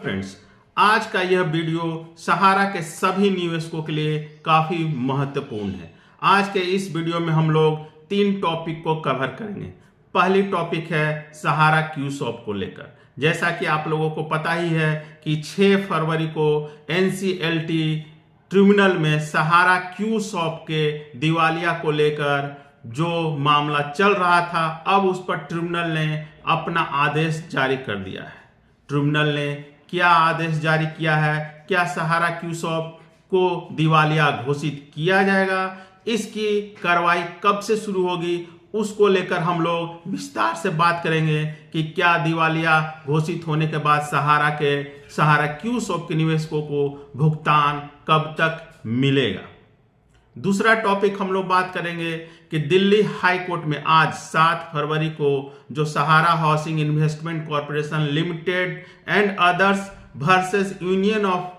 Friends, आज का यह वीडियो सहारा के सभी निवेशकों के लिए काफी महत्वपूर्ण है। आज के इस वीडियो में हम लोग 3 टॉपिक को कवर करेंगे। पहली टॉपिक है सहारा क्यूसॉप को लेकर। जैसा कि आप लोगों को पता ही है कि 6 फरवरी को एनसीएलटी ट्रिब्यूनल में सहारा क्यूसॉप के दिवालिया को लेकर जो मामला चल रहा था, अब उस पर ट्रिब्यूनल ने अपना आदेश जारी कर दिया है। ट्रिब्यूनल ने क्या आदेश जारी किया है? क्या सहारा क्यूसॉप को दिवालिया घोषित किया जाएगा? इसकी कार्रवाई कब से शुरू होगी, उसको लेकर हम लोग विस्तार से बात करेंगे कि क्या दिवालिया घोषित होने के बाद सहारा क्यूसॉप के निवेशकों को भुगतान कब तक मिलेगा। दूसरा टॉपिक हम लोग बात करेंगे कि दिल्ली हाई कोर्ट में आज 7 फरवरी को जो Sahara Housing Investment Corporation Limited and others versus union of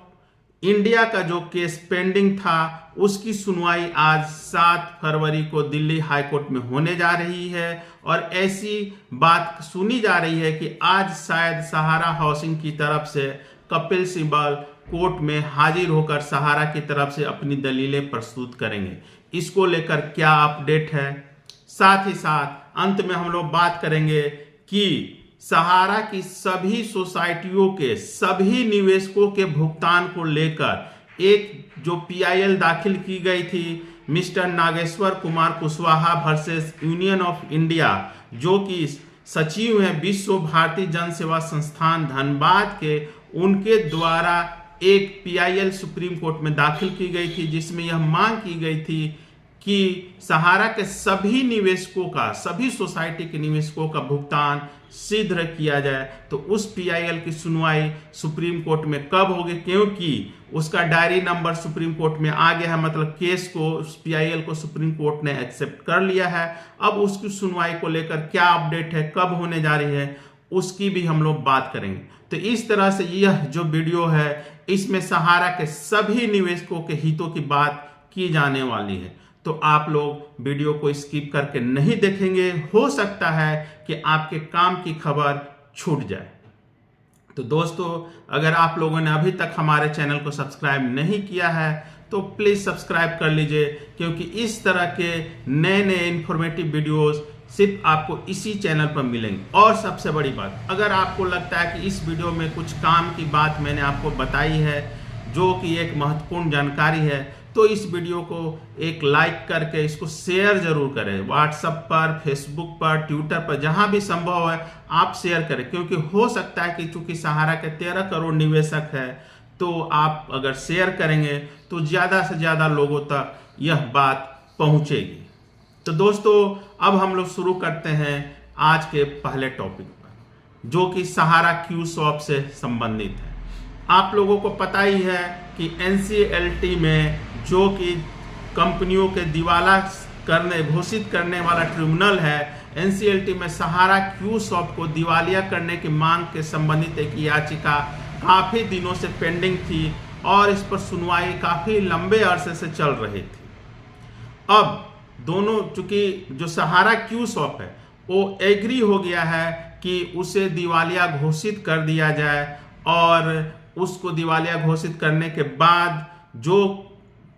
India का जो केस पेंडिंग था, उसकी सुनवाई आज 7 फरवरी को दिल्ली हाई कोर्ट में होने जा रही है। और ऐसी बात सुनी जा रही है कि आज शायद सहारा हाउसिंग की तरफ से कपिल सिब्बल कोर्ट में हाजिर होकर सहारा की तरफ से अपनी दलीलें प्रस्तुत करेंगे। इसको लेकर क्या अपडेट है, साथ ही साथ अंत में हम लोग बात करेंगे कि सहारा की सभी सोसाइटियों के सभी निवेशकों के भुगतान को लेकर एक जो पीआईएल दाखिल की गई थी mister Nageshwar Kumar Kushwaha versus union of India, जो कि सचिव हैं विश्व भारती जन सेवा संस्थान धनबाद के, उनके द्वारा एक पीआईएल सुप्रीम कोर्ट में दाखिल की गई थी, जिसमें यह मांग की गई थी कि सहारा के सभी निवेशकों का, सभी सोसाइटी के निवेशकों का भुगतान शीघ्र किया जाए। तो उस पीआईएल की सुनवाई सुप्रीम कोर्ट में कब होगी, क्योंकि उसका डायरी नंबर सुप्रीम कोर्ट में आ गया है, मतलब केस को, उस पीआईएल को सुप्रीम कोर्ट ने एक्सेप्ट कर लिया है। अब उसकी सुनवाई को लेकर क्या अपडेट है, कब होने जा रही है, उसकी भी हम लोग बात करेंगे। तो इस तरह से यह जो वीडियो है, इसमें सहारा के सभी निवेशकों के हितों की बात की जाने वाली है। तो आप लोग वीडियो को स्किप करके नहीं देखेंगे, हो सकता है कि आपके काम की खबर छूट जाए। तो दोस्तों, अगर आप लोगों ने अभी तक हमारे चैनल को सब्सक्राइब नहीं किया है तो प्लीज सब्सक्राइब कर लीजिए, क्योंकि इस तरह के नए नए इंफॉर्मेटिव वीडियोस सिर्फ आपको इसी चैनल पर मिलेंगे। और सबसे बड़ी बात, अगर आपको लगता है कि इस वीडियो में कुछ काम की बात मैंने आपको बताई है, जो कि एक महत्वपूर्ण जानकारी है, तो इस वीडियो को एक लाइक करके इसको शेयर जरूर करें। व्हाट्सएप पर, फेसबुक पर, ट्विटर पर, जहां भी संभव है आप शेयर करें, क्योंकि हो सकता है कि चूंकि सहारा के 13 करोड़ निवेशक है, तो आप अगर शेयर करेंगे तो ज्यादा से ज्यादा लोगों तक यह बात पहुंचेगी। तो दोस्तों, अब हम लोग शुरू करते हैं आज के पहले टॉपिक पर, जो कि सहारा क्यूसॉप से संबंधित है। आप लोगों को पता ही है कि एनसीएलटी में, जो कि कंपनियों के दिवाला घोषित करने वाला ट्रिब्यूनल है, एनसीएलटी में सहारा क्यूसॉप को दिवालिया करने की मांग के संबंधित एक याचिका काफी दिनों से पेंडिंग थी और इस पर सुनवाई काफी लंबे अरसे से चल रही थी। अब दोनों, चूंकि जो सहारा क्यूसॉप है वो एग्री हो गया है कि उसे दिवालिया घोषित कर दिया जाए, और उसको दिवालिया घोषित करने के बाद जो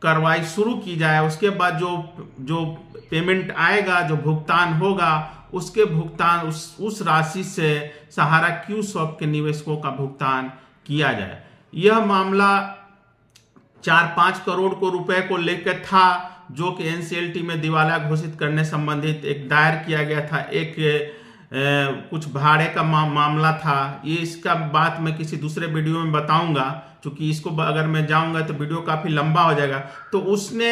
कार्रवाई शुरू की जाए, उसके बाद जो पेमेंट आएगा, जो भुगतान होगा, उसके भुगतान उस राशि से सहारा क्यूसॉप के निवेशकों का भुगतान किया जाए। यह मामला 4-5 करोड़ को रुपए को लेकर था, जो कि एनसीएलटी में दिवाला घोषित करने संबंधित एक दायर किया गया था, एक कुछ भाड़े का मामला था। ये इसका बात मैं किसी दूसरे वीडियो में बताऊंगा, क्योंकि इसको अगर मैं जाऊंगा तो वीडियो काफी लंबा हो जाएगा। तो उसने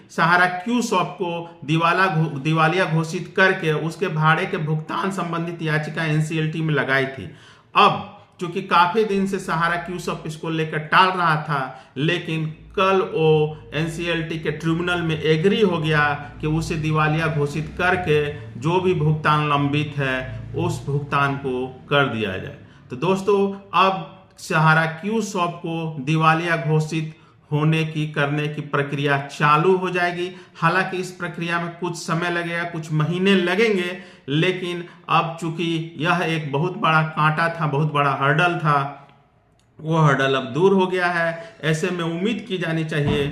सहारा क्यूसॉप को दिवालिया घोषित करके उसके भाड़े के भुगतान संबंधित याचिका एनसीएलटी में लगाई थी। अब क्योंकि काफी दिन से सहारा क्यूसॉप इसको लेकर टाल रहा था, लेकिन कल वो एनसीएलटी के ट्रिब्यूनल में एग्री हो गया कि उसे दिवालिया घोषित करके जो भी भुगतान लंबित है उस भुगतान को कर दिया जाए। तो दोस्तों, अब सहारा क्यूसॉप को दिवालिया घोषित करने की प्रक्रिया चालू हो जाएगी। हालांकि इस प्रक्रिया में कुछ समय लगेगा, कुछ महीने लगेंगे, लेकिन अब चूंकि यह एक बहुत बड़ा कांटा था, बहुत बड़ा हर्डल था, वो हर्डल अब दूर हो गया है। ऐसे में उम्मीद की जानी चाहिए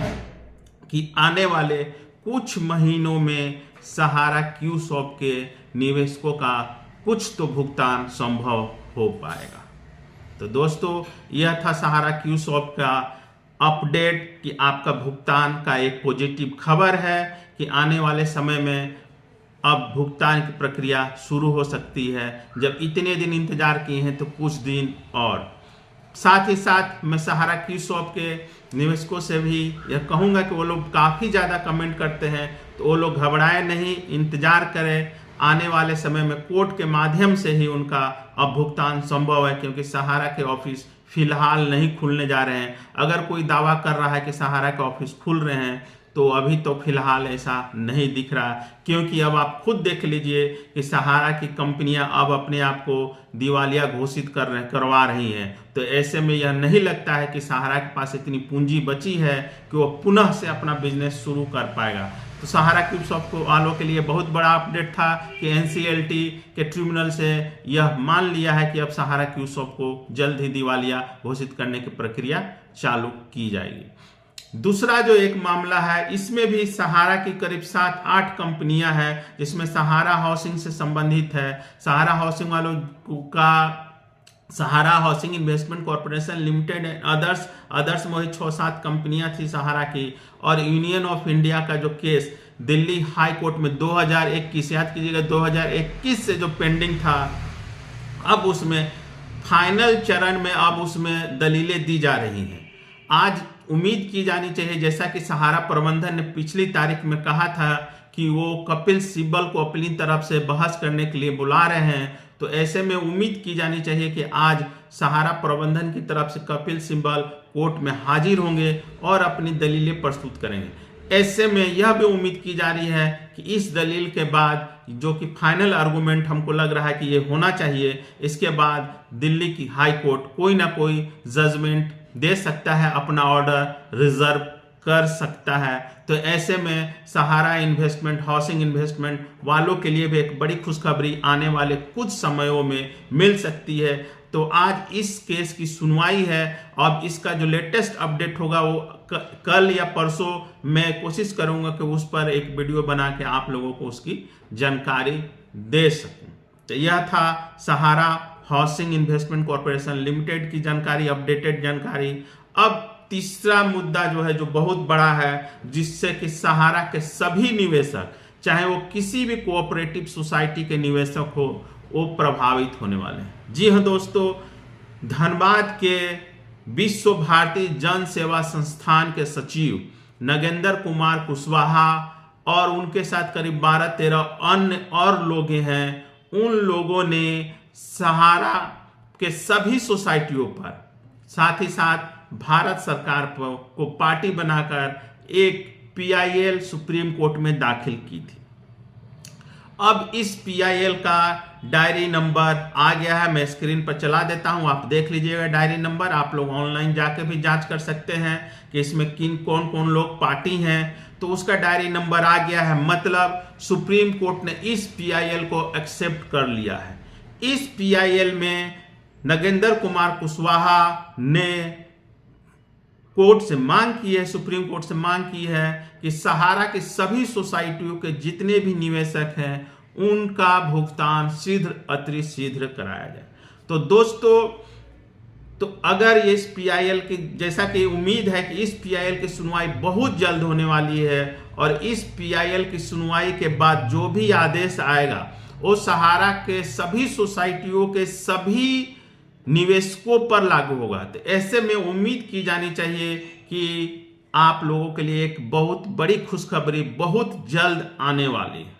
कि आने वाले कुछ महीनों में सहारा क्यूसॉफ्ट के निवेशकों का कुछ तो भुगतान संभव हो पाएगा। तो दोस्तों, यह था सहारा क्यूसॉफ्ट का अपडेट कि आपका भुगतान का एक पॉजिटिव खबर है कि आने वाले समय में अब भुगतान की प्रक्रिया शुरू हो सकती है। जब इतने दिन इंतजार किए हैं तो कुछ दिन और। साथ ही साथ मैं सहारा क्यूसॉफ्ट के निवेशकों से भी यह कहूँगा कि वो लोग काफ़ी ज़्यादा कमेंट करते हैं, तो वो लोग घबराए नहीं, इंतजार करें। आने वाले समय में कोर्ट के माध्यम से ही उनका अब भुगतान संभव है, क्योंकि सहारा के ऑफिस फिलहाल नहीं खुलने जा रहे हैं। अगर कोई दावा कर रहा है कि सहारा के ऑफिस खुल रहे हैं तो अभी तो फिलहाल ऐसा नहीं दिख रहा, क्योंकि अब आप खुद देख लीजिए कि सहारा की कंपनियां अब अपने आप को दिवालिया घोषित करवा रही हैं। तो ऐसे में यह नहीं लगता है कि सहारा के पास इतनी पूंजी बची है कि वो पुनः से अपना बिजनेस शुरू कर पाएगा। तो सहारा क्यूसॉफ्ट वालों के लिए बहुत बड़ा अपडेट था कि एनसीएलटी के ट्रिब्यूनल से यह मान लिया है कि अब सहारा क्यूसॉफ्ट को जल्द ही दिवालिया घोषित करने की प्रक्रिया चालू की जाएगी। दूसरा जो एक मामला है, इसमें भी सहारा की करीब 7-8 कंपनियां हैं जिसमें सहारा हाउसिंग से संबंधित है। सहारा हाउसिंग वालों का सहारा हाउसिंग इन्वेस्टमेंट कॉर्पोरेशन लिमिटेड एंड अदर्स में 6-7 कंपनियां थी सहारा की। और यूनियन ऑफ इंडिया का जो केस दिल्ली हाई कोर्ट में 2021, याद कीजिएगा 2021 से जो पेंडिंग था, अब उसमें फाइनल चरण में अब उसमें दलीलें दी जा रही हैं। आज उम्मीद की जानी चाहिए, जैसा कि सहारा प्रबंधन ने पिछली तारीख में कहा था कि वो कपिल सिब्बल को अपनी तरफ से बहस करने के लिए बुला रहे हैं, तो ऐसे में उम्मीद की जानी चाहिए कि आज सहारा प्रबंधन की तरफ से कपिल सिब्बल कोर्ट में हाजिर होंगे और अपनी दलीलें प्रस्तुत करेंगे। ऐसे में यह भी उम्मीद की जा रही है कि इस दलील के बाद जो कि फाइनल आर्गूमेंट हमको लग रहा है कि ये होना चाहिए, इसके बाद दिल्ली की हाई कोर्ट कोई ना कोई जजमेंट दे सकता है, अपना ऑर्डर रिजर्व कर सकता है। तो ऐसे में सहारा इन्वेस्टमेंट, हाउसिंग इन्वेस्टमेंट वालों के लिए भी एक बड़ी खुशखबरी आने वाले कुछ समयों में मिल सकती है। तो आज इस केस की सुनवाई है। अब इसका जो लेटेस्ट अपडेट होगा वो कल या परसों मैं कोशिश करूंगा कि उस पर एक वीडियो बना के आप लोगों को उसकी जानकारी दे सकूं। तो यह था सहारा हाउसिंग इन्वेस्टमेंट कॉर्पोरेशन लिमिटेड की जानकारी, अपडेटेड जानकारी। अब तीसरा मुद्दा जो है, जो बहुत बड़ा है, जिससे कि सहारा के सभी निवेशक, चाहे वो किसी भी कोऑपरेटिव सोसाइटी के निवेशक हो, वो प्रभावित होने वाले हैं। जी हाँ दोस्तों, धनबाद के विश्व भारती जन सेवा संस्थान के सचिव नगेंद्र कुमार कुशवाहा और उनके साथ करीब 12-13 अन्य और लोग हैं, उन लोगों ने सहारा के सभी सोसाइटियों पर, साथ ही साथ भारत सरकार को पार्टी बनाकर एक पीआईएल सुप्रीम कोर्ट में दाखिल की थी। अब इस पीआईएल का डायरी नंबर आ गया है, मैं स्क्रीन पर चला देता हूं, आप देख लीजिएगा डायरी नंबर। आप लोग ऑनलाइन जाके भी जांच कर सकते हैं कि इसमें कौन कौन लोग पार्टी हैं। तो उसका डायरी नंबर आ गया है, मतलब सुप्रीम कोर्ट ने इस पीआईएल को एक्सेप्ट कर लिया है। इस पीआईएल में नगेंद्र कुमार कुशवाहा ने कोर्ट से मांग की है, सुप्रीम कोर्ट से मांग की है कि सहारा के सभी सोसाइटियों के जितने भी निवेशक हैं उनका भुगतान शीघ्र कराया जाए। तो दोस्तों, तो अगर इस पीआईएल की, जैसा कि उम्मीद है कि इस पीआईएल की सुनवाई बहुत जल्द होने वाली है, और इस पीआईएल की सुनवाई के बाद जो भी आदेश आएगा वो सहारा के सभी सोसाइटियों के सभी निवेशकों पर लागू होगा। तो ऐसे में उम्मीद की जानी चाहिए कि आप लोगों के लिए एक बहुत बड़ी खुशखबरी बहुत जल्द आने वाली है।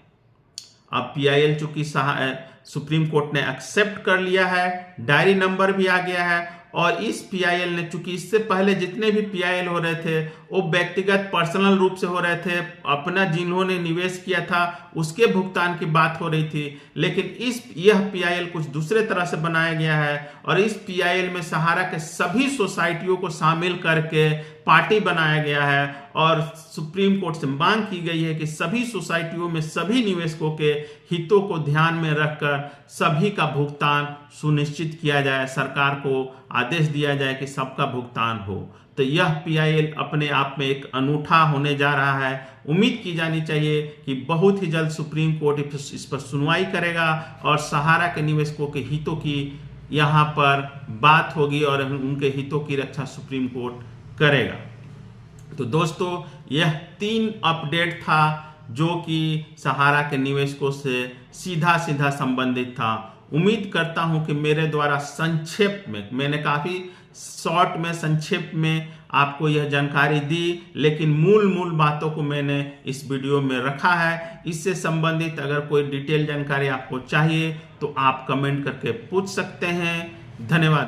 अब पीआईएल चूंकि सुप्रीम कोर्ट ने एक्सेप्ट कर लिया है, डायरी नंबर भी आ गया है, और इस पीआईएल ने, चूंकि इससे पहले जितने भी पीआईएल हो रहे थे वो व्यक्तिगत पर्सनल रूप से हो रहे थे, अपना जिन्होंने निवेश किया था उसके भुगतान की बात हो रही थी, लेकिन यह पीआईएल कुछ दूसरे तरह से बनाया गया है, और इस पीआईएल में सहारा के सभी सोसाइटियों को शामिल करके पार्टी बनाया गया है और सुप्रीम कोर्ट से मांग की गई है कि सभी सोसाइटियों में सभी निवेशकों के हितों को ध्यान में रखकर सभी का भुगतान सुनिश्चित किया जाए, सरकार को आदेश दिया जाए कि सबका भुगतान हो। तो यह पीआईएल अपने आप में एक अनूठा होने जा रहा है। उम्मीद की जानी चाहिए कि बहुत ही जल्द सुप्रीम कोर्ट इस पर सुनवाई करेगा और सहारा के निवेशकों के हितों की यहाँ पर बात होगी और उनके हितों की रक्षा सुप्रीम कोर्ट करेगा। तो दोस्तों, यह 3 अपडेट था जो कि सहारा के निवेशकों से सीधा सीधा संबंधित था। उम्मीद करता हूं कि मेरे द्वारा संक्षेप में, मैंने काफी शॉर्ट में संक्षेप में आपको यह जानकारी दी, लेकिन मूल बातों को मैंने इस वीडियो में रखा है। इससे संबंधित अगर कोई डिटेल जानकारी आपको चाहिए तो आप कमेंट करके पूछ सकते हैं। धन्यवाद।